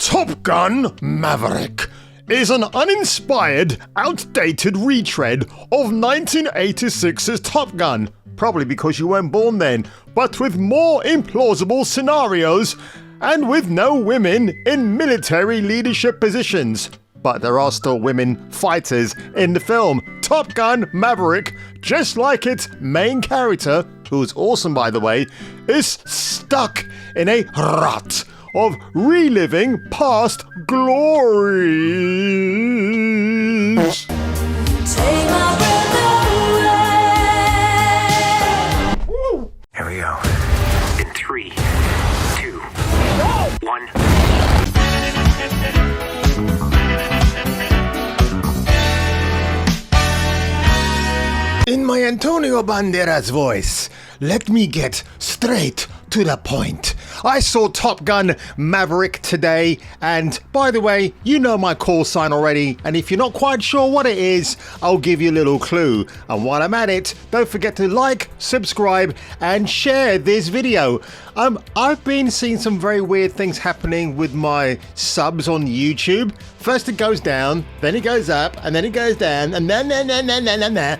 Top Gun Maverick is an uninspired, outdated retread of 1986's Top Gun. Probably because you weren't born then, but with more implausible scenarios and with no women in military leadership positions. But there are still women fighters in the film. Top Gun Maverick, just like its main character, who's awesome by the way, is stuck in a rut of reliving past glories. Take my breath away. Here we go. In 3, 2, 1. In my Antonio Banderas voice, let me get straight to the point. I saw Top Gun Maverick today, and by the way, you know my call sign already, and if you're not quite sure what it is, I'll give you a little clue. And while I'm at it, don't forget to like, subscribe, and share this video. I've been seeing some very weird things happening with my subs on YouTube. First it goes down, then it goes up, and then it goes down, and then.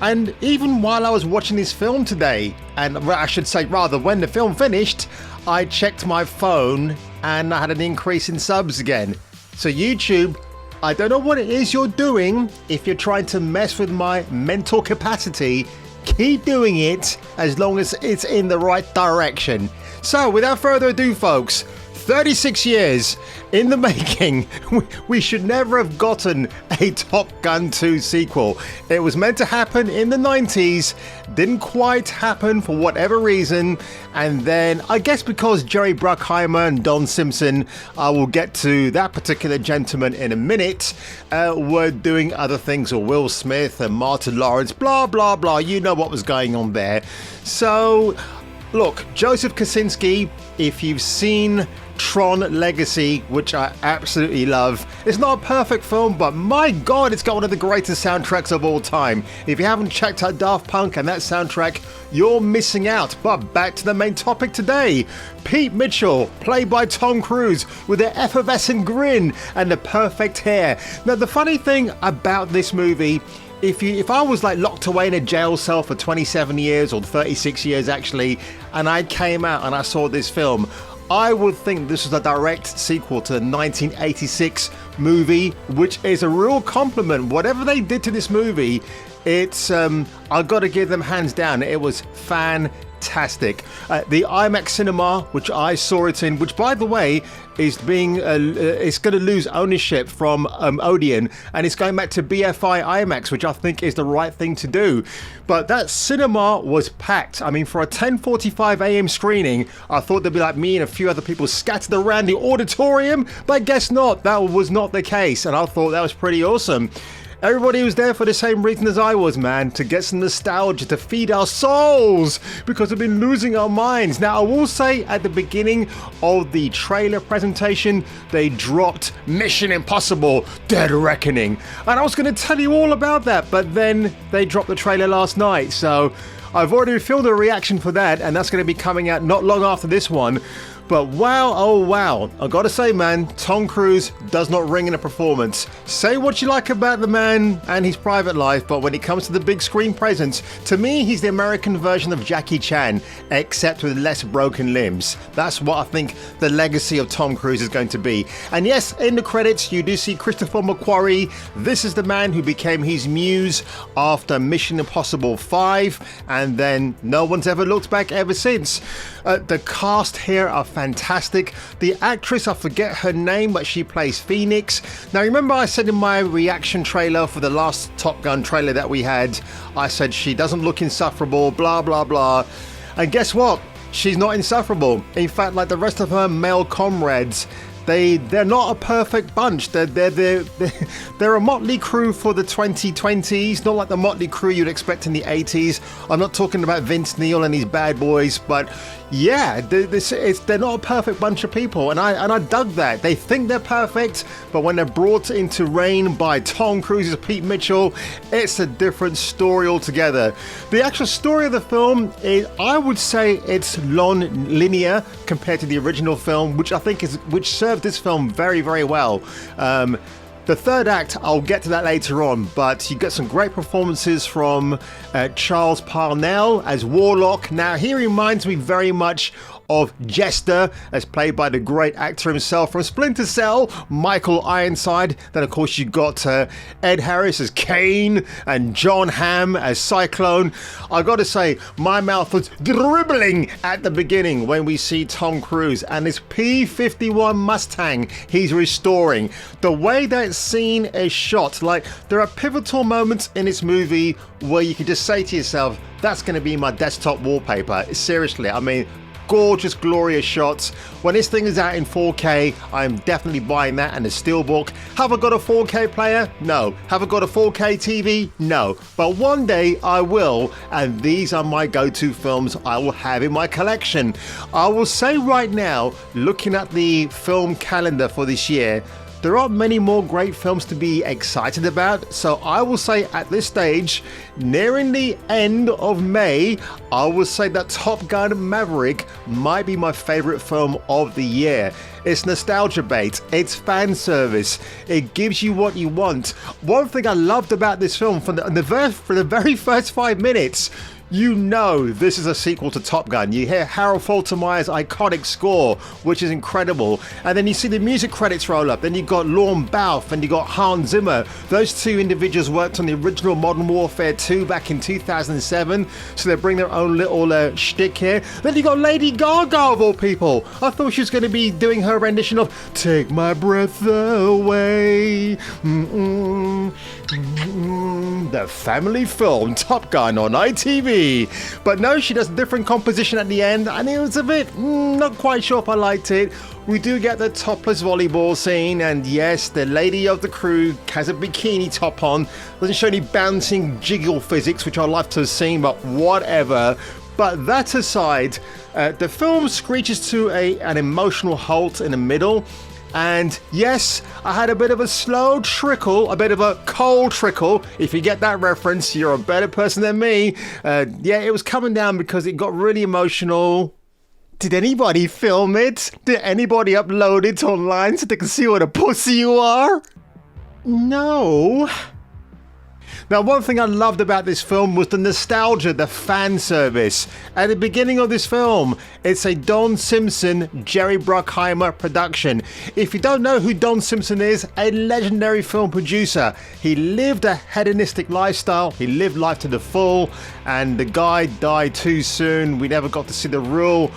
And even while I was watching this film today, and I should say rather when the film finished, I checked my phone and I had an increase in subs again. So YouTube, I don't know what it is you're doing. If you're trying to mess with my mental capacity, keep doing it as long as it's in the right direction. So without further ado folks, 36 years in the making, we should never have gotten a Top Gun 2 sequel. It was meant to happen in the 90s, didn't quite happen for whatever reason, and then I guess because Jerry Bruckheimer and Don Simpson, I will get to that particular gentleman in a minute, were doing other things, or Will Smith and Martin Lawrence, blah blah blah, you know what was going on there. So look, Joseph Kosinski, if you've seen Tron Legacy, which I absolutely love. It's not a perfect film, but my god, it's got one of the greatest soundtracks of all time. If you haven't checked out Daft Punk and that soundtrack, you're missing out. But back to the main topic today. Pete Mitchell, played by Tom Cruise, with an effervescent grin and the perfect hair. Now, the funny thing about this movie, if I was like locked away in a jail cell for 27 years or 36 years actually, and I came out and I saw this film, I would think this was a direct sequel to the 1986 movie, which is a real compliment. Whatever they did to this movie, it's I've got to give them hands down. It was fantastic. The IMAX cinema, which I saw it in, which by the way is being it's going to lose ownership from Odeon, and it's going back to BFI IMAX, which I think is the right thing to do. But that cinema was packed. I mean, for a 10:45 a.m. screening, I thought there'd be like me and a few other people scattered around the auditorium, but guess not. That was not the case, and I thought that was pretty awesome. Everybody was there for the same reason as I was, man, to get some nostalgia, to feed our souls, because we've been losing our minds. Now, I will say at the beginning of the trailer presentation, they dropped Mission Impossible Dead Reckoning. And I was going to tell you all about that, but then they dropped the trailer last night. So I've already filmed a reaction for that, and that's going to be coming out not long after this one. But wow, oh wow, I gotta say man, Tom Cruise does not ring in a performance. Say what you like about the man and his private life, but when it comes to the big screen presence, to me he's the American version of Jackie Chan, except with less broken limbs. That's what I think the legacy of Tom Cruise is going to be. And yes, in the credits you do see Christopher McQuarrie. This is the man who became his muse after Mission Impossible 5, and then no one's ever looked back ever since. The cast here are fantastic. The actress, I forget her name, but she plays Phoenix. Now remember I said in my reaction trailer for the last Top Gun trailer that we had, I said she doesn't look insufferable, blah blah blah. And guess what? She's not insufferable. In fact, like the rest of her male comrades, they're not a perfect bunch. They're a motley crew for the 2020s, not like the motley crew you'd expect in the 80s. I'm not talking about Vince Neil and his bad boys, but yeah, they're not a perfect bunch of people, and I dug that. They think they're perfect, but when they're brought into Rain by Tom Cruise's Pete Mitchell, it's a different story altogether. The actual story of the film is, I would say, it's non-linear compared to the original film, which I think which served this film very, very well. The third act, I'll get to that later on, but you get some great performances from Charles Parnell as Warlock. Now, he reminds me very much of Jester, as played by the great actor himself from Splinter Cell, Michael Ironside. Then, of course, you got Ed Harris as Kane and John Hamm as Cyclone. I got to say, my mouth was dribbling at the beginning when we see Tom Cruise and his P-51 Mustang he's restoring. The way that scene is shot, like, there are pivotal moments in this movie where you can just say to yourself, that's going to be my desktop wallpaper. Seriously, I mean, gorgeous, glorious shots. When this thing is out in 4K, I'm definitely buying that and a steelbook. Have I got a 4K player? No. Have I got a 4K TV? No. But one day I will, and these are my go-to films I will have in my collection. I will say right now, looking at the film calendar for this year, there aren't many more great films to be excited about, so I will say at this stage, nearing the end of May, I will say that Top Gun Maverick might be my favorite film of the year. It's nostalgia bait, it's fan service, it gives you what you want. One thing I loved about this film, for the very first 5 minutes, you know this is a sequel to Top Gun. You hear Harold Faltermeyer's iconic score, which is incredible. And then you see the music credits roll up. Then you've got Lorne Balfe and you've got Hans Zimmer. Those two individuals worked on the original Modern Warfare 2 back in 2007. So they bring their own little shtick here. Then you got Lady Gaga, of all people. I thought she was going to be doing her rendition of Take My Breath Away. The family film Top Gun on ITV. But no, she does a different composition at the end, and it was a bit not quite sure if I liked it. We do get the topless volleyball scene, and yes, the lady of the crew has a bikini top on. Doesn't show any bouncing jiggle physics, which I'd love to have seen, but whatever. But that aside, the film screeches to an emotional halt in the middle. And yes, I had a bit of a slow trickle, a bit of a cold trickle. If you get that reference, you're a better person than me. Yeah, it was coming down because it got really emotional. Did anybody film it? Did anybody upload it online so they can see what a pussy you are? No. Now, one thing I loved about this film was the nostalgia, the fan service. At the beginning of this film, it's a Don Simpson, Jerry Bruckheimer production. If you don't know who Don Simpson is, a legendary film producer. He lived a hedonistic lifestyle. He lived life to the full, and the guy died too soon. We never got to see the real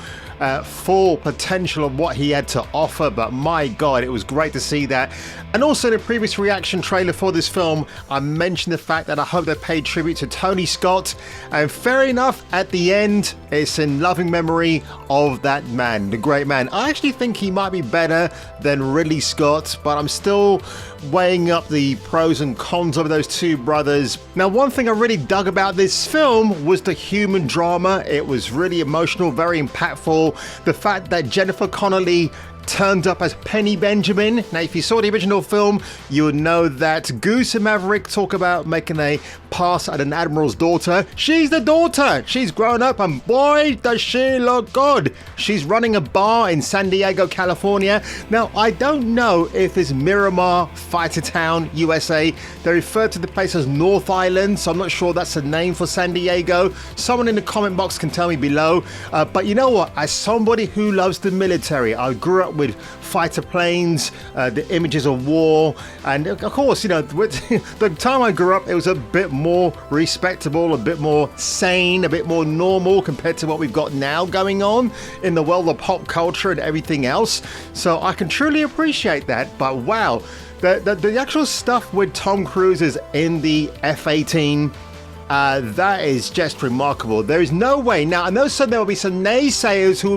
full potential of what he had to offer, but my god, it was great to see that. And also in a previous reaction trailer for this film, I mentioned the fact that I hope they paid tribute to Tony Scott, and fair enough, at the end it's in loving memory of that man, the great man. I actually think he might be better than Ridley Scott, but I'm still weighing up the pros and cons of those two brothers. Now, one thing I really dug about this film was the human drama. It was really emotional, very impactful. The fact that Jennifer Connelly turned up as Penny Benjamin. Now, if you saw the original film, you would know that Goose and Maverick talk about making a pass at an admiral's daughter. She's the daughter. She's grown up, and boy, does she look good. She's running a bar in San Diego, California. Now, I don't know if it's Miramar, Fighter Town, USA. They refer to the place as North Island, so I'm not sure that's the name for San Diego. Someone in the comment box can tell me below. But you know what? As somebody who loves the military, I grew up with fighter planes, the images of war, and of course, you know, the time I grew up, it was a bit more respectable, a bit more sane, a bit more normal compared to what we've got now going on in the world of pop culture and everything else. So I can truly appreciate that. But wow, the actual stuff with Tom Cruise is in the F-18. That is just remarkable. There is no way now. I know there will be some naysayers who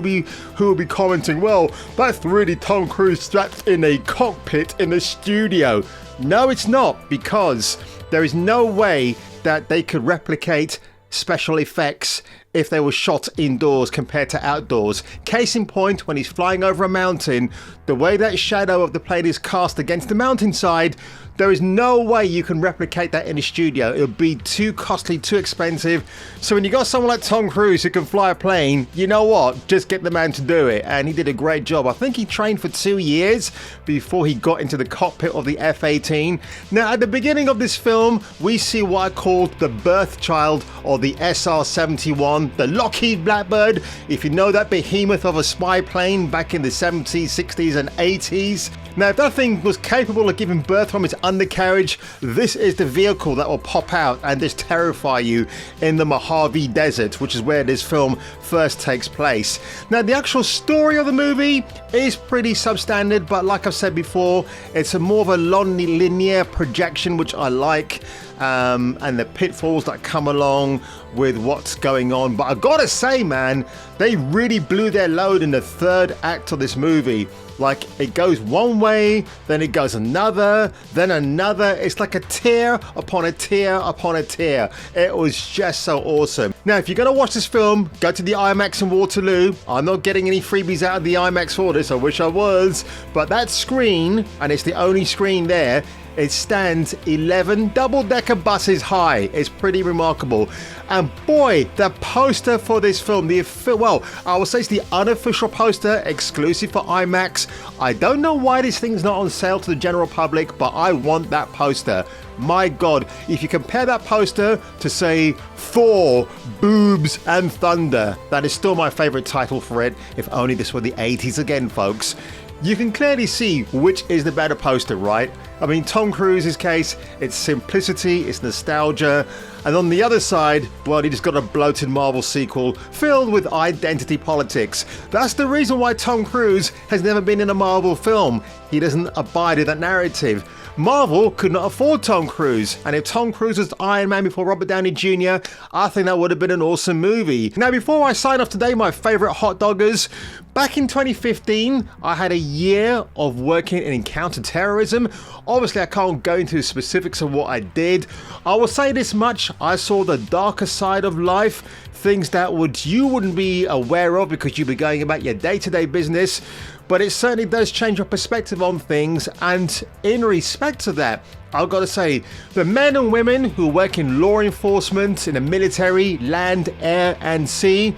will be commenting, well, that's really Tom Cruise strapped in a cockpit in a studio. No, it's not, because there is no way that they could replicate special effects if they were shot indoors compared to outdoors. Case in point, when he's flying over a mountain, the way that shadow of the plane is cast against the mountainside, there is no way you can replicate that in a studio. It would be too costly, too expensive. So when you got someone like Tom Cruise who can fly a plane, you know what? Just get the man to do it. And he did a great job. I think he trained for 2 years before he got into the cockpit of the F-18. Now, at the beginning of this film, we see what I called the birth child of the SR-71, the Lockheed Blackbird. If you know that behemoth of a spy plane back in the 70s, 60s and 80s. Now, if that thing was capable of giving birth from its undercarriage, this is the vehicle that will pop out and just terrify you in the Mojave Desert, which is where this film first takes place. Now, the actual story of the movie is pretty substandard, but like I've said before, it's a more of a linear projection, which I like. And the pitfalls that come along with what's going on. But I gotta say, man, they really blew their load in the third act of this movie. Like, it goes one way, then it goes another, then another. It's like a tier upon a tier upon a tier. It was just so awesome. Now, if you're gonna watch this film, go to the IMAX in Waterloo. I'm not getting any freebies out of the IMAX for this. I wish I was. But that screen, and it's the only screen there, it stands 11 double-decker buses high. It's pretty remarkable. And boy, the poster for this film, I will say it's the unofficial poster, exclusive for IMAX. I don't know why this thing's not on sale to the general public, but I want that poster. My God, if you compare that poster to, say, Thor, Boobs and Thunder, that is still my favorite title for it, if only this were the 80s again, folks. You can clearly see which is the better poster, right? I mean, Tom Cruise's case, it's simplicity, it's nostalgia, and on the other side, well, he just got a bloated Marvel sequel filled with identity politics. That's the reason why Tom Cruise has never been in a Marvel film. He doesn't abide in that narrative. Marvel could not afford Tom Cruise, and if Tom Cruise was Iron Man before Robert Downey Jr., I think that would have been an awesome movie. Now, before I sign off today, my favorite hot doggers, back in 2015, I had a year of working in counter-terrorism. Obviously, I can't go into specifics of what I did. I will say this much, I saw the darker side of life, things that you wouldn't be aware of because you'd be going about your day-to-day business. But it certainly does change your perspective on things, and in respect to that, I've got to say, the men and women who work in law enforcement, in the military, land, air and sea,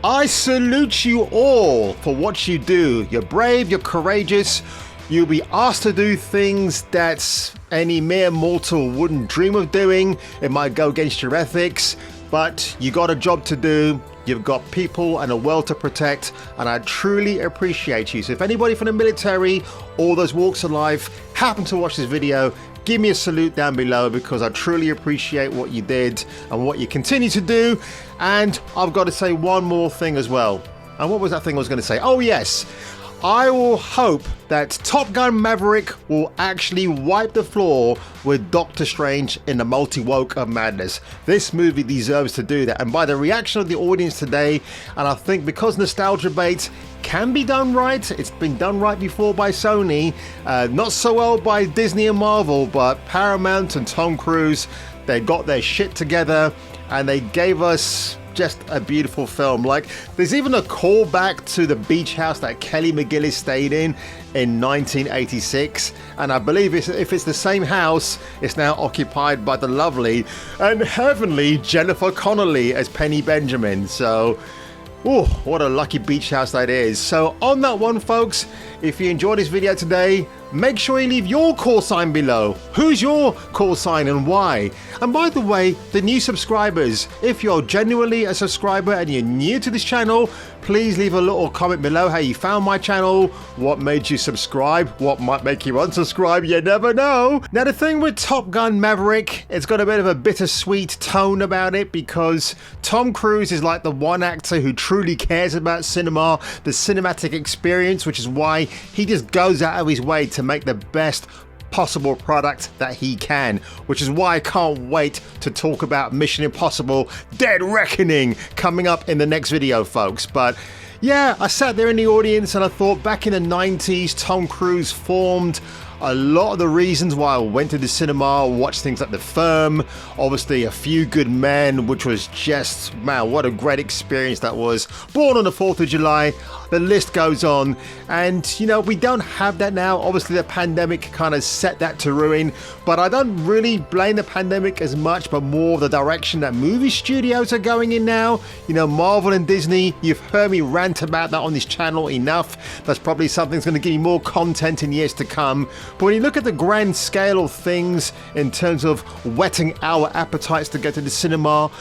I salute you all for what you do. You're brave, you're courageous, you'll be asked to do things that any mere mortal wouldn't dream of doing. It might go against your ethics, but you got a job to do. You've got people and a world to protect, and I truly appreciate you. So if anybody from the military, all those walks of life, happen to watch this video, give me a salute down below, because I truly appreciate what you did and what you continue to do. And I've got to say one more thing as well. And what was that thing I was going to say? Oh yes, I will hope that Top Gun Maverick will actually wipe the floor with Doctor Strange in the multi-woke of madness. This movie deserves to do that. And by the reaction of the audience today, and I think because nostalgia bait can be done right, it's been done right before by Sony, not so well by Disney and Marvel, but Paramount and Tom Cruise, they got their shit together and they gave us just a beautiful film. Like, there's even a callback to the beach house that Kelly McGillis stayed in 1986, and I believe if it's the same house, it's now occupied by the lovely and heavenly Jennifer Connelly as Penny Benjamin. So oh, what a lucky beach house that is. So on that one, folks, if you enjoyed this video today, make sure you leave your call sign below. Who's your call sign and why? And by the way, the new subscribers, if you're genuinely a subscriber and you're new to this channel, please leave a little comment below how you found my channel, what made you subscribe, what might make you unsubscribe, you never know. Now, the thing with Top Gun Maverick, it's got a bit of a bittersweet tone about it, because Tom Cruise is like the one actor who truly cares about cinema, the cinematic experience, which is why he just goes out of his way to make the best possible product that he can, which is why I can't wait to talk about Mission Impossible Dead Reckoning coming up in the next video, folks. But Yeah, I sat there in the audience and I thought back in the 90s, Tom Cruise formed a lot of the reasons why I went to the cinema, watched things like The Firm, obviously A Few Good Men, which was just, man, what a great experience that was. Born on the 4th of July, the list goes on. And, you know, we don't have that now. Obviously, the pandemic kind of set that to ruin, but I don't really blame the pandemic as much, but more the direction that movie studios are going in now. You know, Marvel and Disney, you've heard me rant about that on this channel enough. That's probably something that's going to give you more content in years to come. But when you look at the grand scale of things in terms of whetting our appetites to go to the cinema,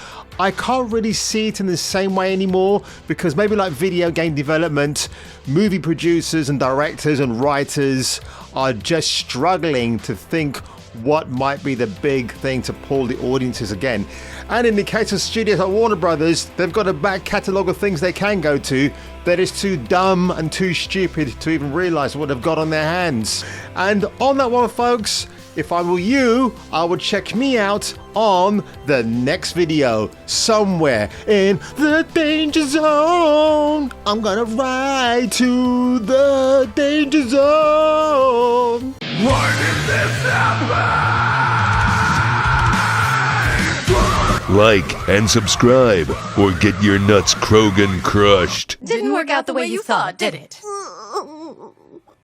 I can't really see it in the same way anymore, because maybe like video game development, movie producers and directors and writers are just struggling to think what might be the big thing to pull the audiences again. And in the case of studios like Warner Brothers, they've got a back catalogue of things they can go to that is too dumb and too stupid to even realise what they've got on their hands. And on that one, folks, if I were you, I would check me out on the next video somewhere in the danger zone. I'm gonna ride to the danger zone. Why did this happen? Like and subscribe, or get your nuts Krogan crushed. Didn't work out the way you thought, did it?